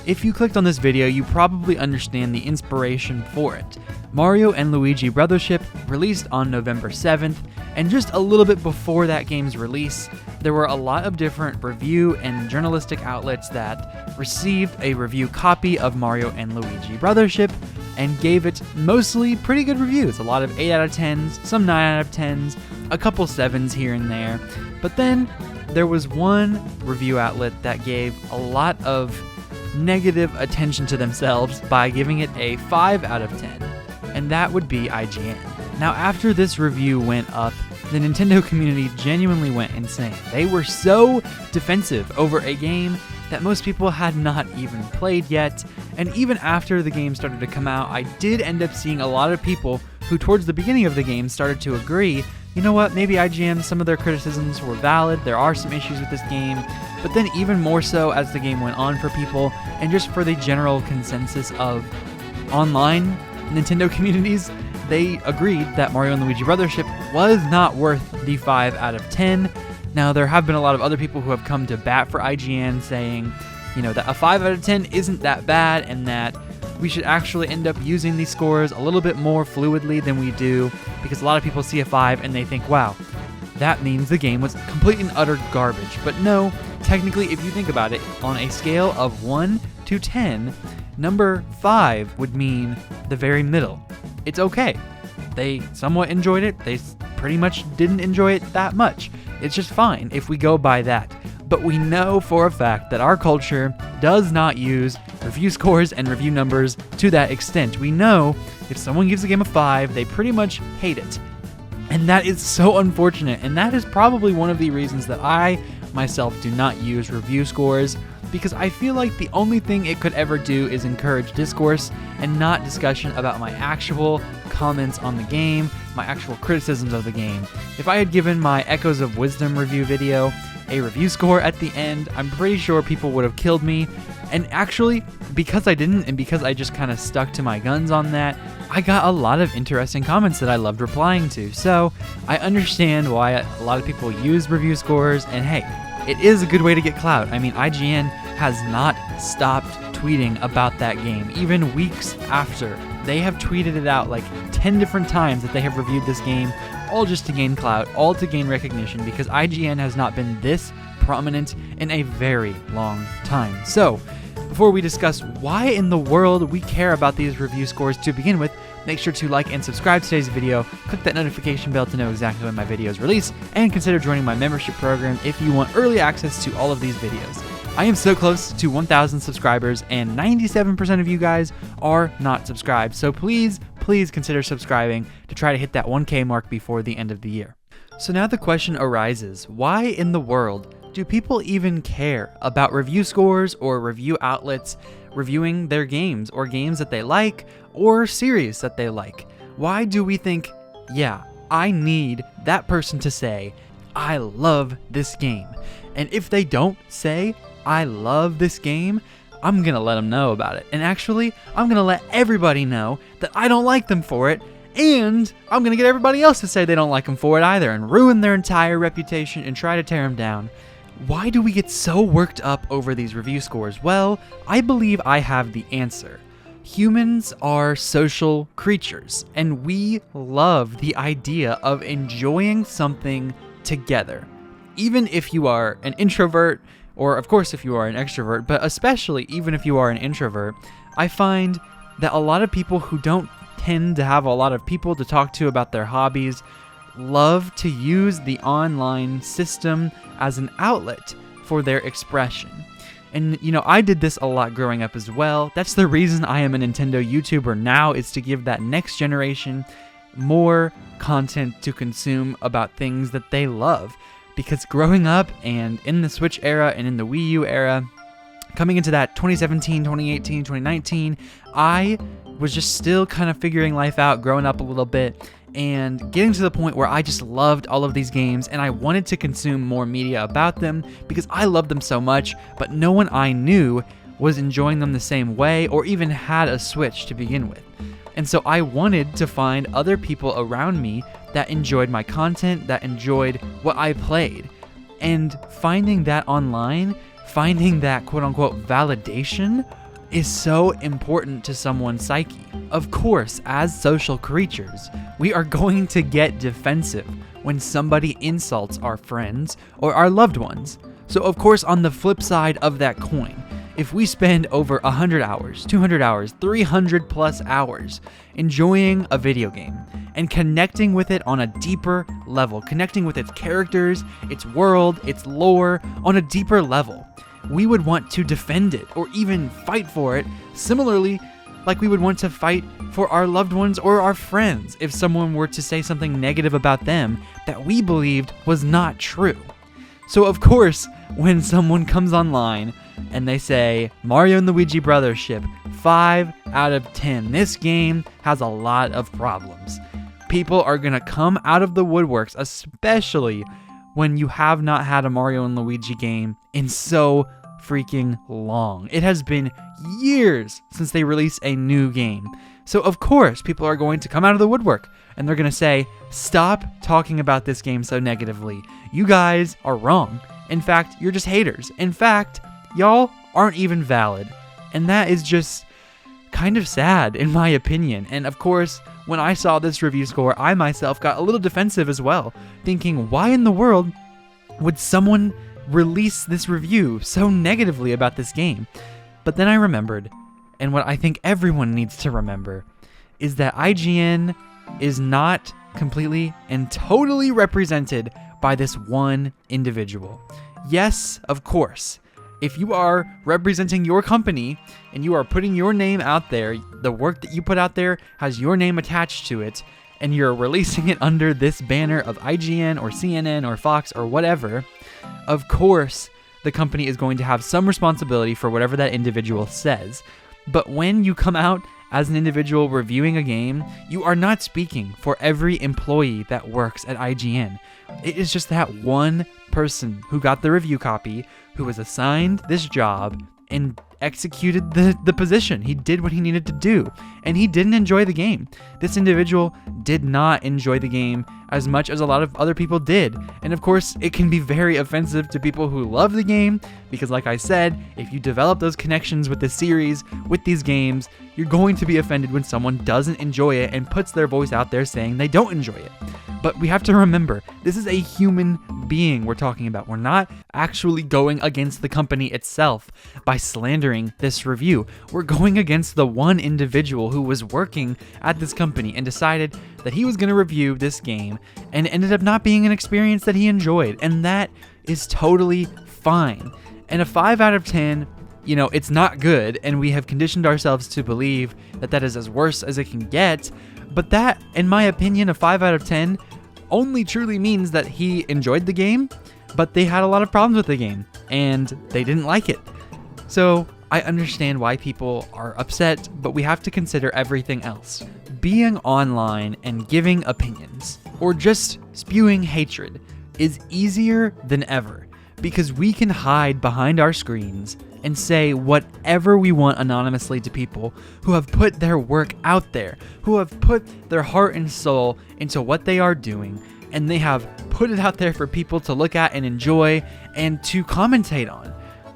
If you clicked on this video, you probably understand the inspiration for it. Mario and Luigi Brothership released on November 7th, and just a little bit before that game's release, there were a lot of different review and journalistic outlets that received a review copy of Mario and Luigi Brothership and gave it mostly pretty good reviews. A lot of 8 out of 10s, some 9 out of 10s, a couple 7s here and there. But then there was one review outlet that gave a lot of negative attention to themselves by giving it a 5 out of 10, and that would be IGN. Now, after this review went up, the Nintendo community genuinely went insane. They were so defensive over a game that most people had not even played yet, and even after the game started to come out, I did end up seeing a lot of people who towards the beginning of the game started to agree, you know what, maybe IGN, some of their criticisms were valid, there are some issues with this game, but then even more so as the game went on for people, and just for the general consensus of online Nintendo communities, they agreed that Mario and Luigi Brothership was not worth the 5 out of 10. Now, there have been a lot of other people who have come to bat for IGN saying, you know, that a 5 out of 10 isn't that bad, and that we should actually end up using these scores a little bit more fluidly than we do, because a lot of people see a 5 and they think, wow, that means the game was complete and utter garbage. But no, technically, if you think about it, on a scale of 1 to 10, number 5 would mean the very middle. It's okay. They somewhat enjoyed it. They pretty much didn't enjoy it that much. It's just fine if we go by that. But we know for a fact that our culture does not use review scores and review numbers to that extent. We know if someone gives a game a 5, they pretty much hate it. And that is so unfortunate. And that is probably one of the reasons that I myself do not use review scores, because I feel like the only thing it could ever do is encourage discourse and not discussion about my actual comments on the game, my actual criticisms of the game. If I had given my Echoes of Wisdom review video a review score at the end, I'm pretty sure people would have killed me. And actually, because I didn't, and because I just kind of stuck to my guns on that, I got a lot of interesting comments that I loved replying to. So I understand why a lot of people use review scores, and hey, it is a good way to get clout. I mean, IGN has not stopped tweeting about that game, even weeks after. They have tweeted it out like 10 different times that they have reviewed this game, all just to gain clout, all to gain recognition, because IGN has not been this prominent in a very long time. So, before we discuss why in the world we care about these review scores to begin with, make sure to like and subscribe to today's video, click that notification bell to know exactly when my videos release, and consider joining my membership program if you want early access to all of these videos. I am so close to 1,000 subscribers, and 97% of you guys are not subscribed, so please consider subscribing to try to hit that 1K mark before the end of the year. So now the question arises, why in the world do people even care about review scores or review outlets reviewing their games, or games that they like, or series that they like? Why do we think, yeah, I need that person to say, I love this game? And if they don't say, I love this game, I'm gonna let them know about it. And actually, I'm gonna let everybody know that I don't like them for it, and I'm gonna get everybody else to say they don't like them for it either, and ruin their entire reputation and try to tear them down. Why do we get so worked up over these review scores? Well, I believe I have the answer. Humans are social creatures, and we love the idea of enjoying something together. Even if you are an introvert, or of course if you are an extrovert, but especially even if you are an introvert, I find that a lot of people who don't tend to have a lot of people to talk to about their hobbies love to use the online system as an outlet for their expression. And, you know, I did this a lot growing up as well. That's the reason I am a Nintendo YouTuber now, is to give that next generation more content to consume about things that they love. Because growing up and in the Switch era and in the Wii U era, coming into that 2017, 2018, 2019, I was just still kind of figuring life out, growing up a little bit, and getting to the point where I just loved all of these games, and I wanted to consume more media about them because I loved them so much, but no one I knew was enjoying them the same way or even had a Switch to begin with. And so I wanted to find other people around me that enjoyed my content, that enjoyed what I played. And finding that online, finding that quote-unquote validation is so important to someone's psyche. Of course, as social creatures, we are going to get defensive when somebody insults our friends or our loved ones. So of course, on the flip side of that coin, if we spend over 100 hours, 200 hours, 300 plus hours enjoying a video game and connecting with it on a deeper level, connecting with its characters, its world, its lore on a deeper level, we would want to defend it or even fight for it, similarly like we would want to fight for our loved ones or our friends if someone were to say something negative about them that we believed was not true. So of course, when someone comes online and they say, Mario and Luigi Brothers ship, 5 out of 10, this game has a lot of problems. People are gonna come out of the woodworks, especially when you have not had a Mario and Luigi game in so freaking long. It has been years since they released a new game. So of course, people are going to come out of the woodwork and they're going to say, stop talking about this game so negatively. You guys are wrong. In fact, you're just haters. In fact, y'all aren't even valid. And that is just kind of sad in my opinion. And of course, when I saw this review score, I myself got a little defensive as well, thinking, why in the world would someone release this review so negatively about this game? But then I remembered, and what I think everyone needs to remember, is that IGN is not completely and totally represented by this one individual. Yes, of course, if you are representing your company and you are putting your name out there, the work that you put out there has your name attached to it, and you're releasing it under this banner of IGN or CNN or Fox or whatever, of course, the company is going to have some responsibility for whatever that individual says. But when you come out as an individual reviewing a game, you are not speaking for every employee that works at IGN. It is just that one person who got the review copy, who was assigned this job and executed the position. He did what he needed to do, and he didn't enjoy the game. This individual did not enjoy the game as much as a lot of other people did. And of course, it can be very offensive to people who love the game, because like I said, if you develop those connections with the series, with these games, you're going to be offended when someone doesn't enjoy it and puts their voice out there saying they don't enjoy it. But we have to remember, this is a human being we're talking about. We're not actually going against the company itself by slandering this review. We're going against the one individual who was working at this company and decided that he was going to review this game, and it ended up not being an experience that he enjoyed. And that is totally fine. And a 5 out of 10, it's not good, and we have conditioned ourselves to believe that that is as worse as it can get. But that, in my opinion, a 5 out of 10 only truly means that he enjoyed the game, but they had a lot of problems with the game, and they didn't like it. So I understand why people are upset, but we have to consider everything else. Being online and giving opinions, or just spewing hatred, is easier than ever, because we can hide behind our screens and say whatever we want anonymously to people who have put their work out there, who have put their heart and soul into what they are doing, and they have put it out there for people to look at and enjoy and to commentate on.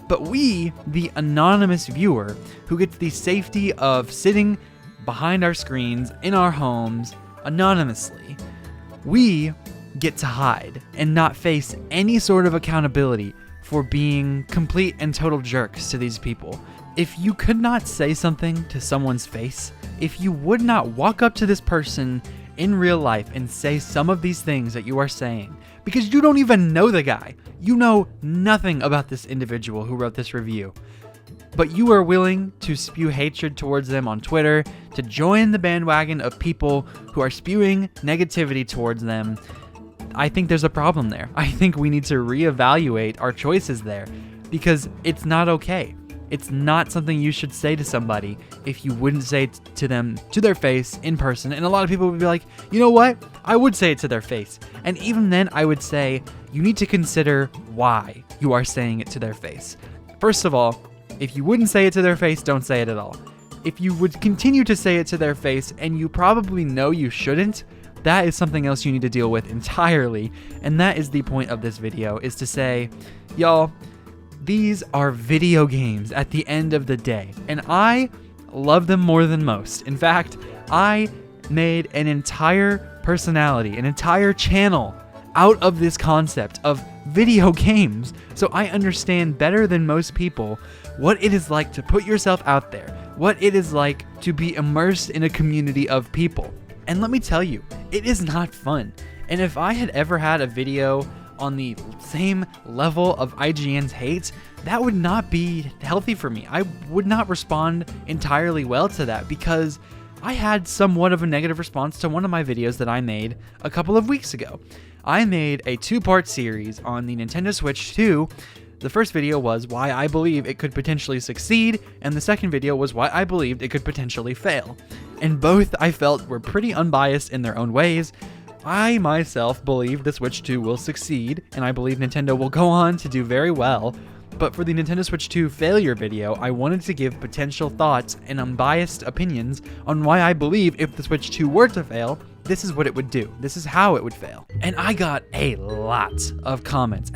But we, the anonymous viewer, who gets the safety of sitting behind our screens in our homes anonymously, we get to hide and not face any sort of accountability for being complete and total jerks to these people. If you could not say something to someone's face, if you would not walk up to this person in real life and say some of these things that you are saying, because you don't even know the guy, you know nothing about this individual who wrote this review, but you are willing to spew hatred towards them on Twitter, to join the bandwagon of people who are spewing negativity towards them, I think there's a problem there. I think we need to reevaluate our choices there, because it's not okay. It's not something you should say to somebody if you wouldn't say it to them to their face in person. And a lot of people would be like, you know what? I would say it to their face. And even then, I would say you need to consider why you are saying it to their face. First of all, if you wouldn't say it to their face, don't say it at all. If you would continue to say it to their face and you probably know you shouldn't, that is something else you need to deal with entirely. And that is the point of this video, is to say, y'all, these are video games at the end of the day, and I love them more than most. In fact, I made an entire personality, an entire channel out of this concept of video games, so I understand better than most people what it is like to put yourself out there, what it is like to be immersed in a community of people. And let me tell you, it is not fun. And if I had ever had a video on the same level of IGN's hate, that would not be healthy for me. I would not respond entirely well to that, because I had somewhat of a negative response to one of my videos that I made a couple of weeks ago. I made a 2-part series on the Nintendo Switch 2. The first video was why I believe it could potentially succeed, and the second video was why I believed it could potentially fail. And both I felt were pretty unbiased in their own ways. I myself believe the Switch 2 will succeed, and I believe Nintendo will go on to do very well. But for the Nintendo Switch 2 failure video, I wanted to give potential thoughts and unbiased opinions on why I believe if the Switch 2 were to fail, this is what it would do. This is how it would fail. And I got a lot of comments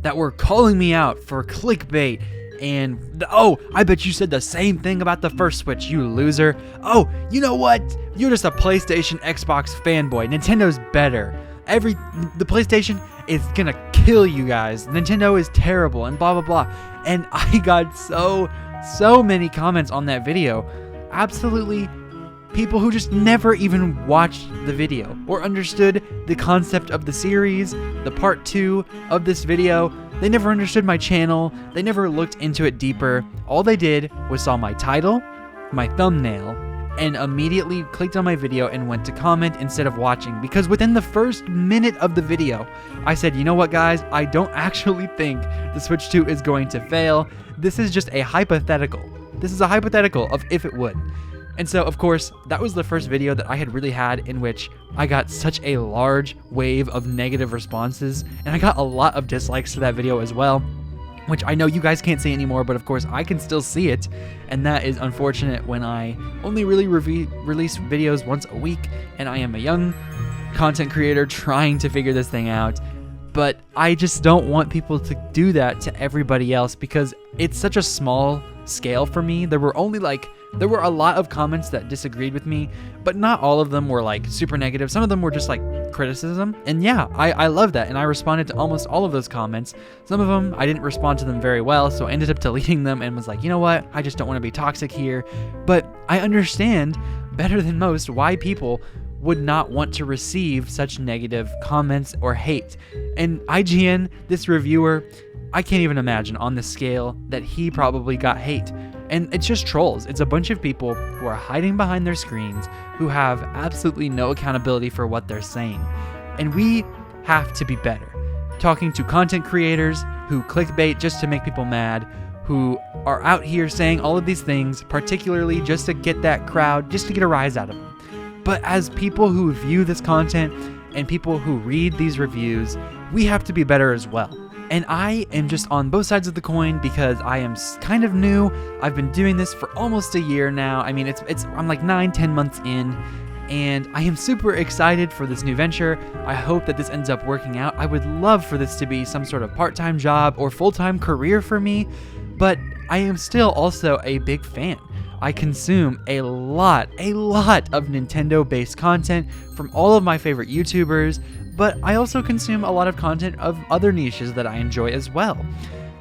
that were calling me out for clickbait and, oh, I bet you said the same thing about the first Switch, you loser. Oh, you know what? You're just a PlayStation, Xbox fanboy. Nintendo's better. The PlayStation is gonna kill you guys. Nintendo is terrible and blah, blah, blah. And I got so many comments on that video. Absolutely people who just never even watched the video or understood the concept of the series, the part 2 of this video. They never understood my channel. They never looked into it deeper. All they did was saw my title, my thumbnail, and immediately clicked on my video and went to comment instead of watching, because within the first minute of the video, I said, you know what, guys? I don't actually think the Switch 2 is going to fail. This is just a hypothetical. This is a hypothetical of if it would. And so, of course, that was the first video that I had really had in which I got such a large wave of negative responses, and I got a lot of dislikes to that video as well, which I know you guys can't see anymore, but of course I can still see it, and that is unfortunate when I only really release videos once a week, and I am a young content creator trying to figure this thing out. But I just don't want people to do that to everybody else, because it's such a small scale for me. There were a lot of comments that disagreed with me, but not all of them were like super negative. Some of them were just like criticism. And yeah, I love that. And I responded to almost all of those comments. Some of them, I didn't respond to them very well, so I ended up deleting them and was like, you know what? I just don't want to be toxic here. But I understand better than most why people would not want to receive such negative comments or hate. And IGN, this reviewer, I can't even imagine on the scale that he probably got hate. And it's just trolls. It's a bunch of people who are hiding behind their screens, who have absolutely no accountability for what they're saying. And we have to be better. Talking to content creators who clickbait just to make people mad, who are out here saying all of these things, particularly just to get that crowd, just to get a rise out of them. But as people who view this content and people who read these reviews, we have to be better as well. And I am just on both sides of the coin because I am kind of new. I've been doing this for almost a year now. I mean, I'm like 9-10 months in, and I am super excited for this new venture. I hope that this ends up working out. I would love for this to be some sort of part-time job or full-time career for me, but I am still also a big fan. I consume a lot of Nintendo-based content from all of my favorite YouTubers, but I also consume a lot of content of other niches that I enjoy as well.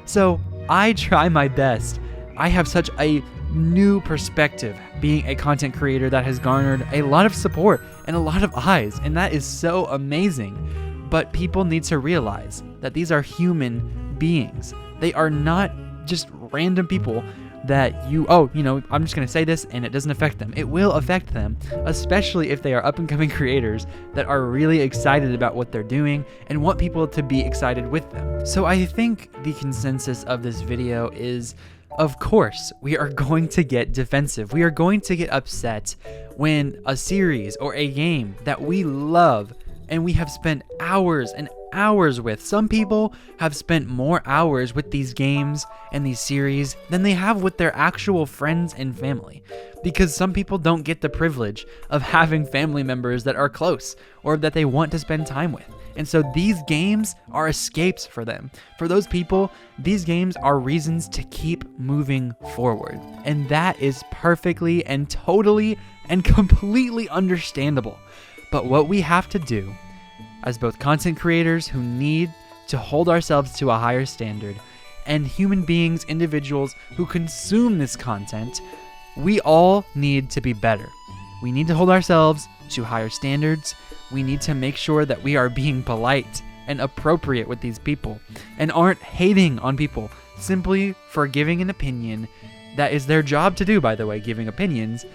So I try my best. I have such a new perspective being a content creator that has garnered a lot of support and a lot of eyes, and that is so amazing. But people need to realize that these are human beings. They are not just random people that I'm just going to say this and it doesn't affect them. It will affect them, especially if they are up-and-coming creators that are really excited about what they're doing and want people to be excited with them. So I think the consensus of this video is, of course, we are going to get defensive. We are going to get upset when a series or a game that we love and we have spent hours and hours with. Some people have spent more hours with these games and these series than they have with their actual friends and family, because some people don't get the privilege of having family members that are close or that they want to spend time with. And so these games are escapes for them. For those people, these games are reasons to keep moving forward. And that is perfectly and totally and completely understandable. But what we have to do as both content creators who need to hold ourselves to a higher standard and human beings, individuals who consume this content, we all need to be better. We need to hold ourselves to higher standards. We need to make sure that we are being polite and appropriate with these people and aren't hating on people simply for giving an opinion that is their job to do, by the way. Giving opinions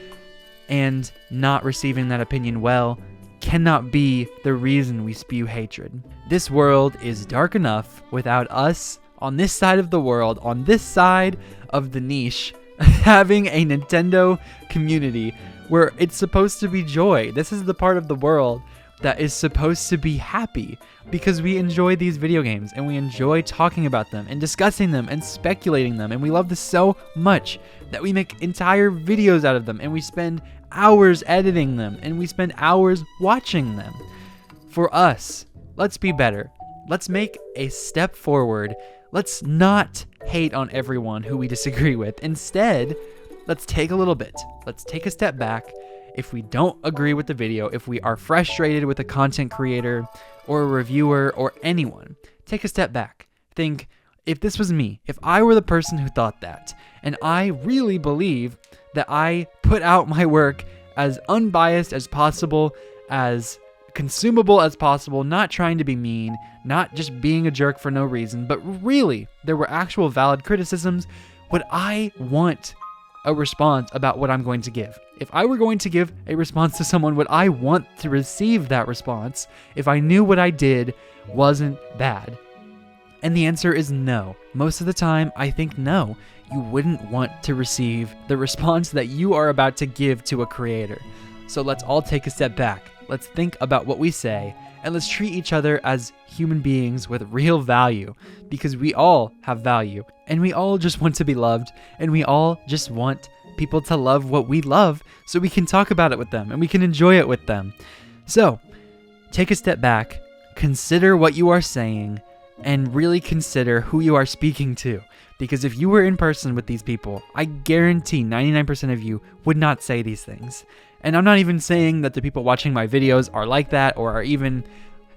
and not receiving that opinion well cannot be the reason we spew hatred. This world is dark enough without us on this side of the world, on this side of the niche, having a Nintendo community where it's supposed to be joy. This is the part of the world that is supposed to be happy because we enjoy these video games and we enjoy talking about them and discussing them and speculating them, and we love this so much that we make entire videos out of them and we spend hours editing them and we spend hours watching them. For us, let's be better. Let's make a step forward. Let's not hate on everyone who we disagree with. Instead, let's take a little bit. Let's take a step back. If we don't agree with the video, if we are frustrated with a content creator or a reviewer or anyone, take a step back. Think, if this was me, if I were the person who thought that, and I really believe that I put out my work as unbiased as possible, as consumable as possible, not trying to be mean, not just being a jerk for no reason, but really there were actual valid criticisms, would I want a response about what I'm going to give? If I were going to give a response to someone, would I want to receive that response if I knew what I did wasn't bad? And the answer is no. Most of the time, I think no. You wouldn't want to receive the response that you are about to give to a creator. So let's all take a step back. Let's think about what we say, and let's treat each other as human beings with real value, because we all have value, and we all just want to be loved, and we all just want people to love what we love so we can talk about it with them and we can enjoy it with them. So take a step back, consider what you are saying, and really consider who you are speaking to. Because if you were in person with these people, I guarantee 99% of you would not say these things. And I'm not even saying that the people watching my videos are like that or are even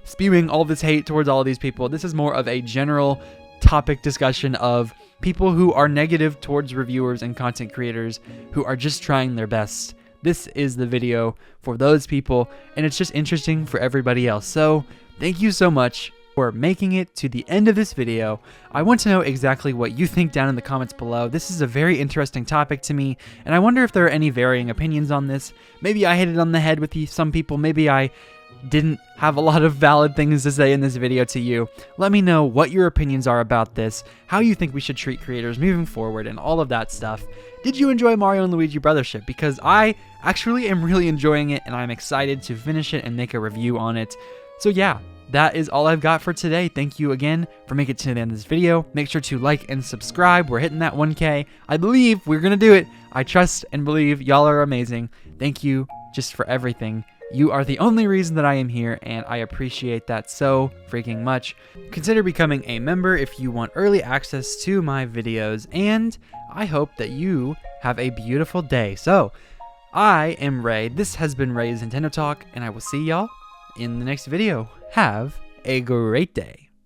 spewing all this hate towards all of these people. This is more of a general topic discussion of people who are negative towards reviewers and content creators who are just trying their best. This is the video for those people, and it's just interesting for everybody else. So thank you so much for making it to the end of this video. I want to know exactly what you think down in the comments below. This is a very interesting topic to me, and I wonder if there are any varying opinions on this. Maybe I hit it on the head with some people. Maybe I didn't have a lot of valid things to say in this video to you. Let me know what your opinions are about this, how you think we should treat creators moving forward, and all of that stuff. Did you enjoy Mario and Luigi Brothership? Because I actually am really enjoying it, and I'm excited to finish it and make a review on it. So yeah, that is all I've got for today. Thank you again for making it to the end of this video. Make sure to like and subscribe. We're hitting that 1K. I believe we're going to do it. I trust and believe y'all are amazing. Thank you just for everything. You are the only reason that I am here, and I appreciate that so freaking much. Consider becoming a member if you want early access to my videos, and I hope that you have a beautiful day. So, I am Ray. This has been Ray's Nintendo Talk, and I will see y'all in the next video. Have a great day.